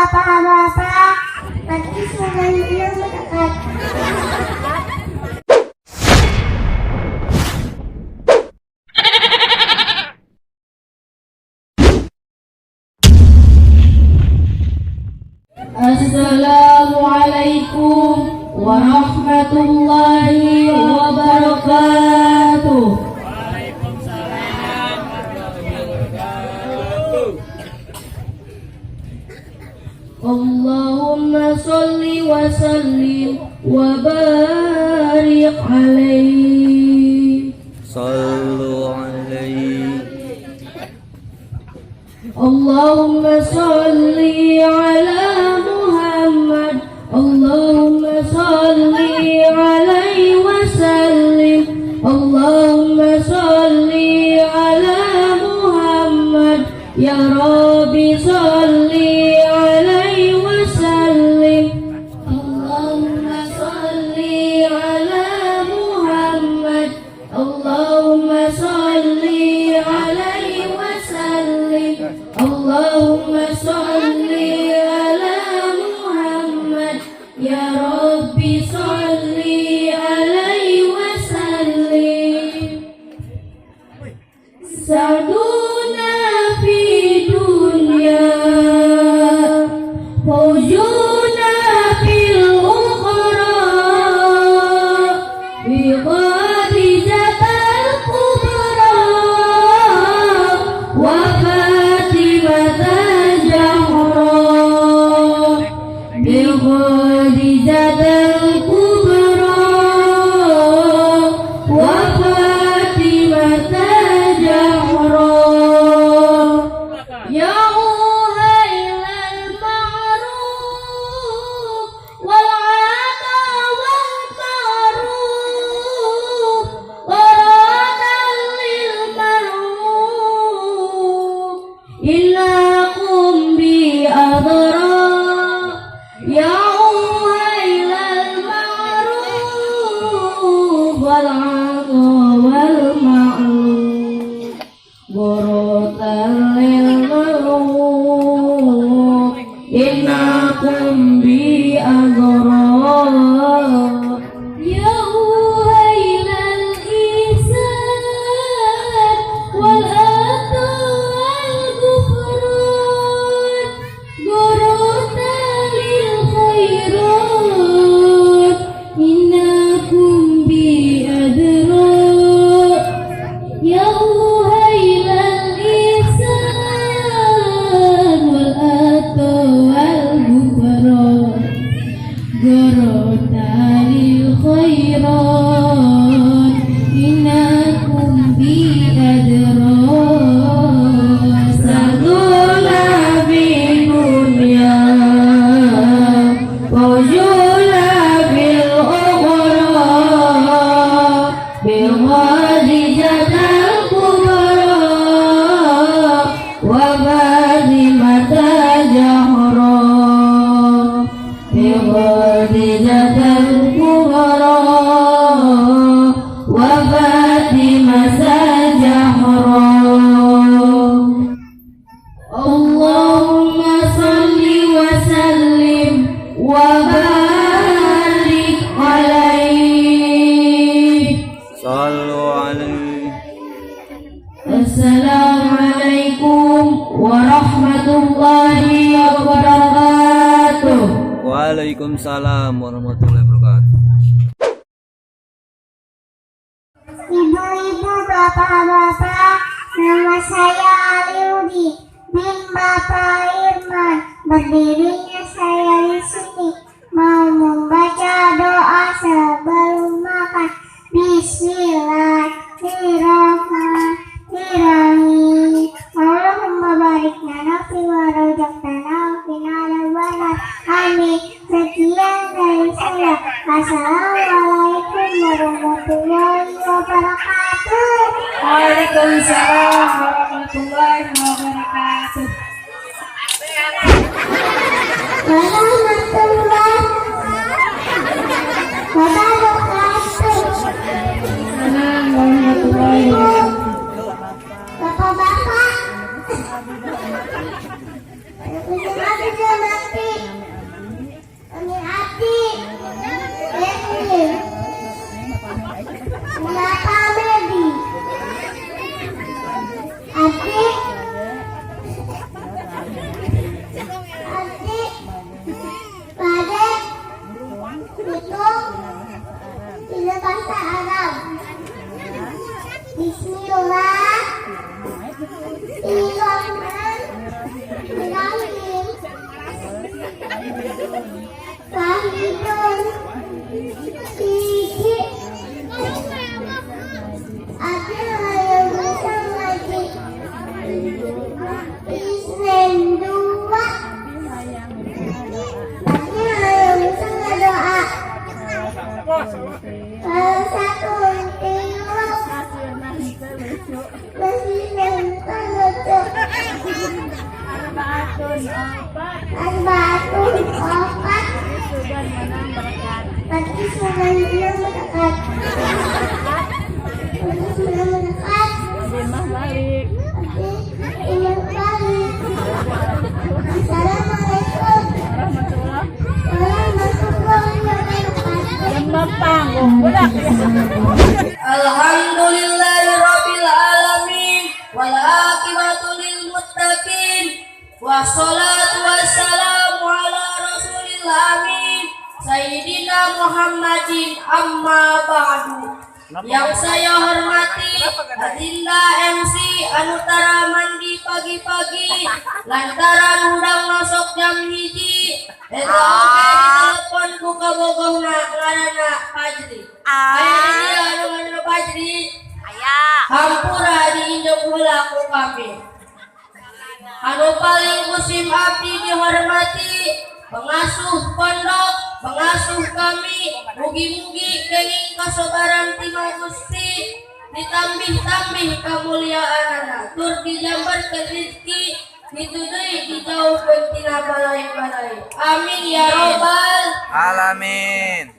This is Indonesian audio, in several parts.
bapak-bapak, nanti sudah mendekat. Assalamualaikum warahmatullahi wabarakatuh. Waalaikumsalam warahmatullahi wabarakatuh. Allahumma sholli wa sallim wa barik alaihi. Sallu alaihi. Allahumma sholli ala Muhammad. Allahumma sholli alaihi wa sallim. Allahumma sholli ala Muhammad. Ya Rabbi sholli alaihi wa sallim. Allahumma sholli ala Muhammad. Allahumma sholli alaihi wa sallim. Allahumma sholli ala Muhammad. Ya Rabbi sholli alaihi wa sallim. Sa'duna fi dunya, fawjuna fil ukhra, bi Khadijatal kubra wa Fatimatal Zahra, bi Khadijatal kubra wa Fatimatal Zahra. Ya uhailal ma'ruf wal 'ada wal ma'ruf qaradan lil ma'ruf innakum bi adra. Ya uhailal ma'ruf wal 'ada wal ma'ruf qaradan lil ma'ruf innakum bi adra. Ya uhailal ihsan wal adha wal ghufran qaradan lil khairat innakum bi adra. Ya uhailal ihsan wal adha wal ghufran qaradan lil khairat innakum bi adra. Sa'duna fi dunya, fawjuna fil ukhra, bi Khadijatal kubra wa Fatimatal Zahra, bi Khadijatal kubra wa Fatimatal Zahra. Allahumma sholli wa sallim wa barik alaihi. Sallu alaihi. Assalamualaikum warahmatullahi wabarakatuh. Waalaikumsalam warahmatullahi wabarakatuh. Ibu-ibu, bapak-bapak, nama saya Aliudi bin Bapak Irman. Berdirinya saya di sini mau membaca doa sebelum makan. Bismillahirrahmanirrahim. Allahumma barik lana fi ma razaqtana wa qina adzabannar. Amin. Sekian dari saya. Assalamualaikum warahmatullahi wabarakatuh. Waalaikumsalam warahmatullahi wabarakatuh. Warahmatullahi wabarakatuh. Warahmatullahi wabarakatuh. Bapak-bapak, Kusim abdi Jamati. Amin abdi. Yeni. Menata Medi. Abdi. Abdi. Pade. Tutup. Tidak bahasa Arab. Bismillah. Bismillahirrahmanirrahim. Fahidun. Siji. Adil yang bisa ngaji. Isnin dua. Adil yang bisa ngedoa. Kalau satu tiga. Masih nonton lucu. Arbaatun opat. Pati sudah mendekat. Pati sudah mendekat. Imam balik. Assalamualaikum warahmatullahi wabarakatuh. Alhamdulillahirabbil alamin wal aqibatu lil muttaqin wassalatu wassalamu ala rasulil amin sayyidina Muhammadin amma ba'du. Yang saya hormati Adinda MC anu tara mandi pagi-pagi lantaran udang masuk jam hiji eta oge ditelepon ku kabogohna ngaranna Fajri. Aya dia anu ngaranna Fajri. Aya. Hampura diinjak heula ku kami. Anu paling musim abdi dihormati pengasuh pondok, pengasuh kami, mugi-mugi kenging kasabaran tina Gusti ditambih-tambih kamuliaanana tur dijambarkeun rezeki kitu deui dijauhkeun tina balai-balai. Amin ya robbal Alamin.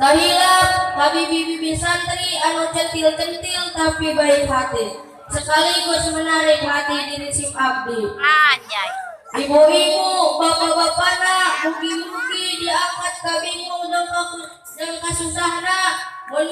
Tahilap bibi-bibi santri anu centil-centil tapi baik hati sekaligus menarik hati diri sim abdi. Ibu-ibu, bapak-bapakna, mugi-mugi diangkat kabingung dan kasusahna, mun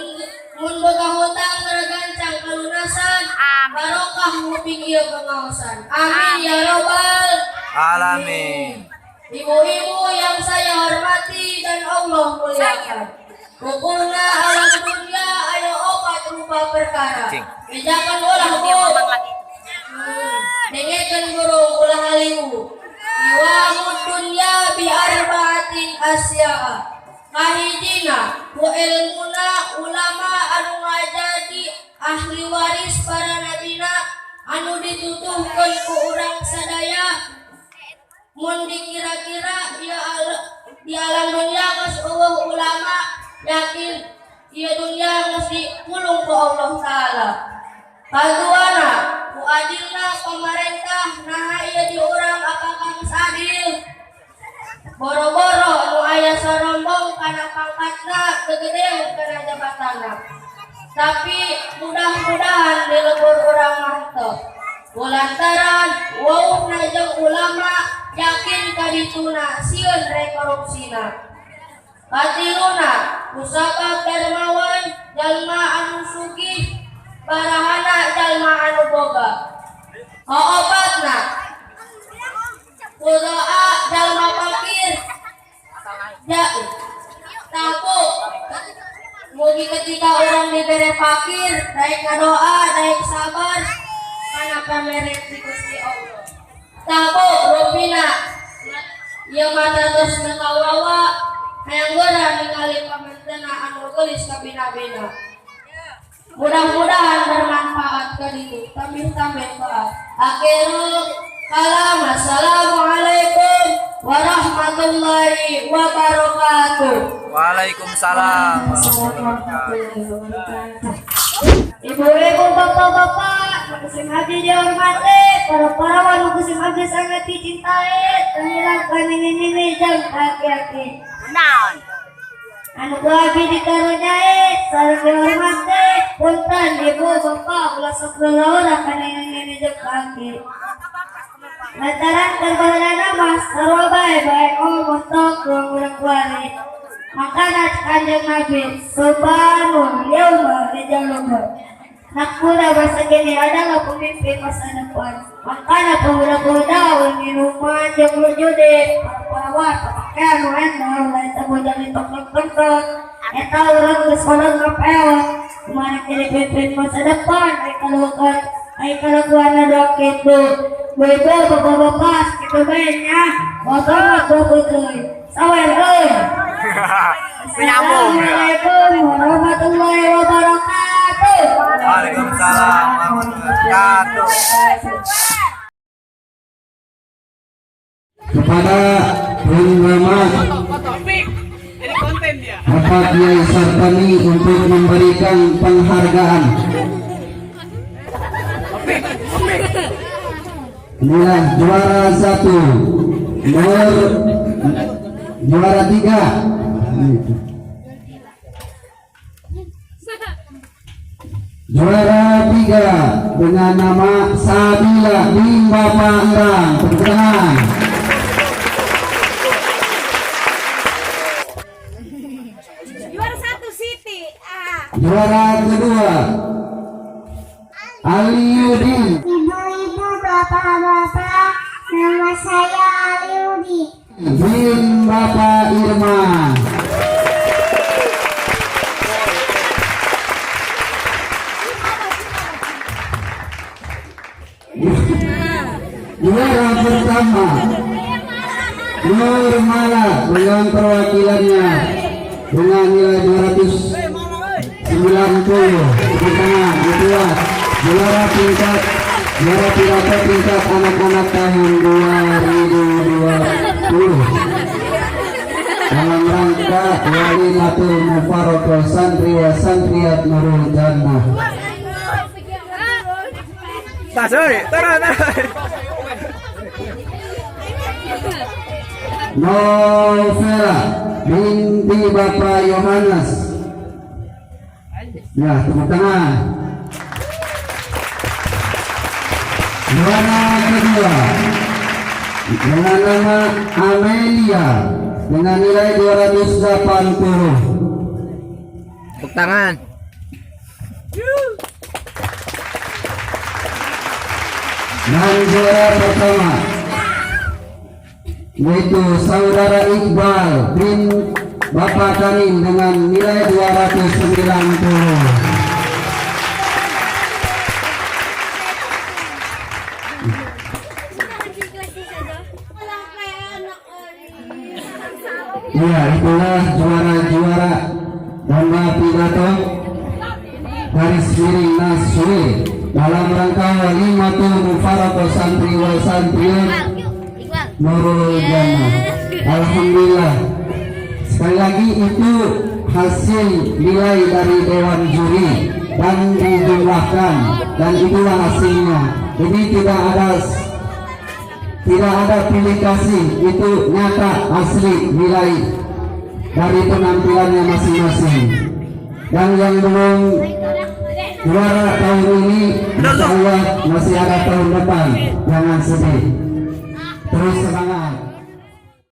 boga hutang ngagancang kalunasan, barokah nguping ieu pengaosan. Amin ya robbal Alamin. Ibu-ibu yang saya hormati dan Allah muliakan. Pokoknya alam dunia ayo opat rupa perkara. Bejakan ulah bu. Dengekeun guru ulah halimu. Iwamud dunya bi arbaatin asya'a. Kahijina ku ilmuna ulama anu ngajadi ahli waris para nabina anu ditutuhkeun ku urang sadaya. Mun dikira-kira di alam dunia geus eueuh ulama yakin ieu dunia geus dikulung ku Allah taala. Kaduana ku adilna pemerintah nah ieu di urang apakah geus adil. Boro-boro anu aya sarombong kana pangkatna gegede kana jabatanna. Tapi mudah-mudahan di lebur urang mah teu. Kulantaran wauhna jeung ulama yakin kadituna sieun rek korupsina. Katiluna kusabab dermawan jalma anu sugih barahana jalma anu boga. Kaopatna kudoa jalma fakir jadi tapu mugi ketika orang diberi fakir daek kadoa daek sabar kana pameret di Gusti Allah. Tapu rupina ieu mata tos nakawawa hayang gora ningali pamentena anu geulis ka bina-bina. Mudah-mudahan bermanfaat ke ditu tambih-tambih doa. Akhirul kalam, assalamualaikum warahmatullahi wabarakatuh. Waalaikumsalam warahmatullahi wabarakatuh. Ibu-ibu, bapak-bapak, musim haji dihormati, para wanu musim haji sangat dicintai, terhilangkan ini jam aki-aki. Anu bagi dikaruniai, sareng dihormati, punten ibu bapak ulah sok lelora kana ini jam aki. lantaran terbalasana mas sarobay baik montok kurang kuari makana kanjeng Nabi subhanul yauma rijalullah nakuna bahasa gini adalah pemimpin masa depan makana pemuda-pemuda minuman yang berjudi perawat pakaian wendel lain temudan itu kentut eta orang bersekolah ngapewat kemarin jadi pemimpin masa depan ay kalakuan na doang kito bebo bapak-bapak kita mainnya motor bapak-bapak sawel oi Assalamualaikum warahmatullahi wabarakatuh. Waalaikumsalam warahmatullahi wabarakatuh. Kepada Rahmat Bapak Kiai Sartani untuk memberikan penghargaan. Inilah juara 1, juara 3. Juara 3 dengan nama Sabila bin Bapak Andang. Tepuk tangan. Juara 1 Siti. Juara kedua Aliudin. Ibu-ibu, bapak-bapak, nama saya Aliudi. Bin Bapak Irma. Juara pertama Nur Mala dengan perwakilannya dengan nilai 290. Pertama kedua juara pidato tingkat anak-anak tahun 2020 dalam rangka Walimatul Mufarokoh Santri wa Santriat Nurul Jannah. Novela binti Bapak Yohanes. Ya, tepuk tangan. Juara kedua dengan nama Amelia dengan nilai 280. Tepuk tangan. Dan juara pertama yaitu Saudara Iqbal bin Bapak Karim dengan nilai 290. Ya, itulah juara-juara lomba pidato garis miring Nasri dalam rangka Walimatul Mufarokoh Santri wal Santriat Nurul Jannah. Alhamdulillah. Sekali lagi itu hasil nilai dari Dewan Juri dan dijumlahkan dan itulah hasilnya. Jadi tidak ada pilih kasih, itu nyata asli nilai dari penampilannya masing-masing. Dan yang belum juara tahun ini, insya Allah masih ada tahun depan. Jangan sedih, terus semangat.